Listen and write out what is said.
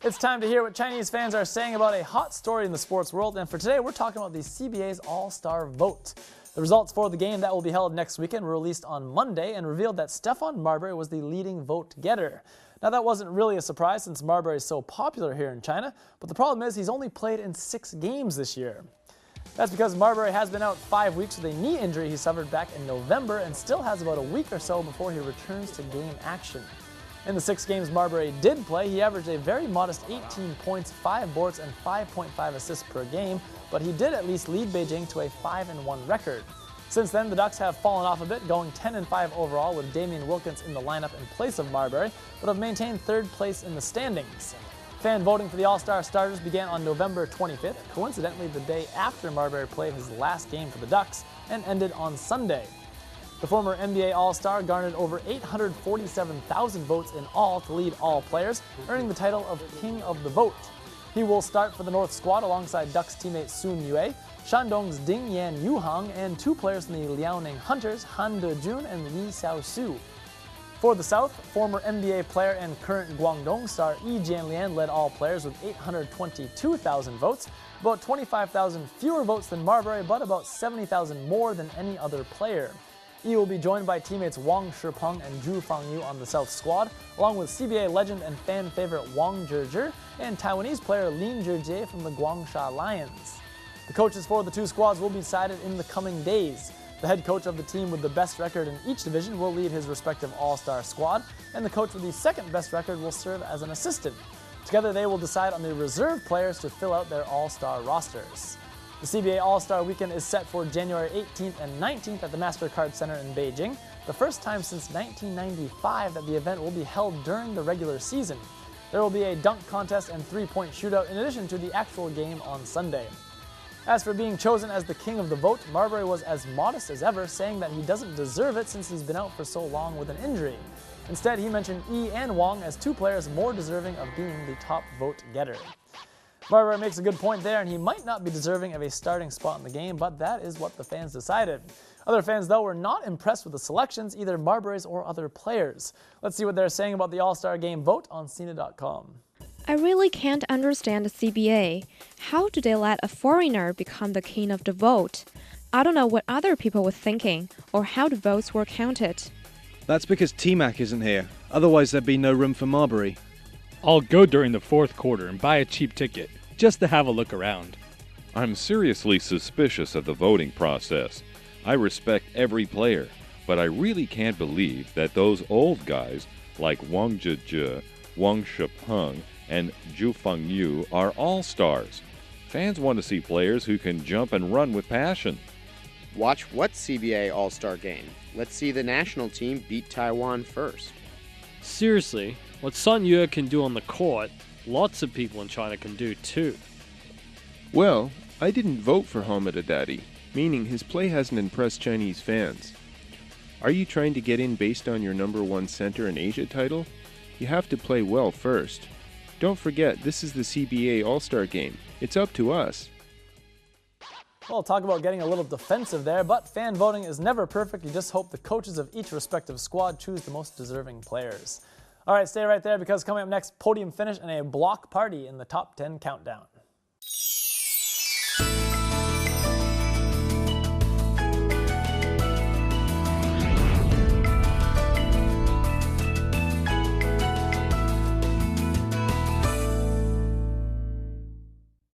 It's time to hear what Chinese fans are saying about a hot story in the sports world, and for today we're talking about the CBA's All-Star vote. The results for the game that will be held next weekend were released on Monday and revealed that Stephon Marbury was the leading vote getter. Now that wasn't really a surprise since Marbury is so popular here in China, but the problem is he's only played in 6 games this year. That's because Marbury has been out 5 weeks with a knee injury he suffered back in November and still has about a week or so before he returns to game action. In the 6 games Marbury did play, he averaged a very modest 18 points, 5 boards, and 5.5 assists per game, but he did at least lead Beijing to a 5-1 record. Since then, the Ducks have fallen off a bit, going 10-5 overall with Damien Wilkins in the lineup in place of Marbury, but have maintained 3rd place in the standings. Fan voting for the All-Star starters began on November 25th, coincidentally the day after Marbury played his last game for the Ducks, and ended on Sunday. The former NBA All-Star garnered over 847,000 votes in all to lead all players, earning the title of King of the Vote. He will start for the North squad alongside Ducks teammate Sun Yue, Shandong's Yanyuhang, and 2 players from the Liaoning Hunters, Dejun and Xiaoxu. For the South, former NBA player and current Guangdong star Jianlian led all players with 822,000 votes, about 25,000 fewer votes than Marbury, but about 70,000 more than any other player. He will be joined by teammates Wang, Shipeng, and Fangyu on the South squad, along with CBA legend and fan favorite Wang Zhizhi and Taiwanese player Zhijie from the Guangsha Lions. The coaches for the 2 squads will be decided in the coming days. The head coach of the team with the best record in each division will lead his respective All-Star squad, and the coach with the 2nd best record will serve as an assistant. Together they will decide on the reserve players to fill out their All-Star rosters. The CBA All-Star Weekend is set for January 18th and 19th at the MasterCard Center in Beijing, the first time since 1995 that the event will be held during the regular season. There will be a dunk contest and 3-point shootout in addition to the actual game on Sunday. As for being chosen as the king of the vote, Marbury was as modest as ever, saying that he doesn't deserve it since he's been out for so long with an injury. Instead, he mentioned Yi and Wang as 2 players more deserving of being the top vote getter. Marbury makes a good point there, and he might not be deserving of a starting spot in the game, but that is what the fans decided. Other fans, though, were not impressed with the selections, either Marbury's or other players. Let's see what they're saying about the All-Star Game vote on Sina.com. I really can't understand the CBA. How do they let a foreigner become the king of the vote? I don't know what other people were thinking, or how the votes were counted. That's because T-Mac isn't here. Otherwise there'd be no room for Marbury. I'll go during the 4th quarter and buy a cheap ticket, just to have a look around. I'm seriously suspicious of the voting process. I respect every player, but I really can't believe that those old guys like Wang Zhizhi, Wang Shipeng, and Fangyu are all-stars. Fans want to see players who can jump and run with passion. Watch what CBA All-Star game? Let's see the national team beat Taiwan first. Seriously, what Sun Yue can do on the court, lots of people in China can do too. Well, I didn't vote for Hamadadadi, meaning his play hasn't impressed Chinese fans. Are you trying to get in based on your #1 center in Asia title? You have to play well first. Don't forget, this is the CBA All-Star Game. It's up to us. Well, talk about getting a little defensive there, but fan voting is never perfect. You just hope the coaches of each respective squad choose the most deserving players. All right, stay right there because coming up next, podium finish and a block party in the top 10 countdown.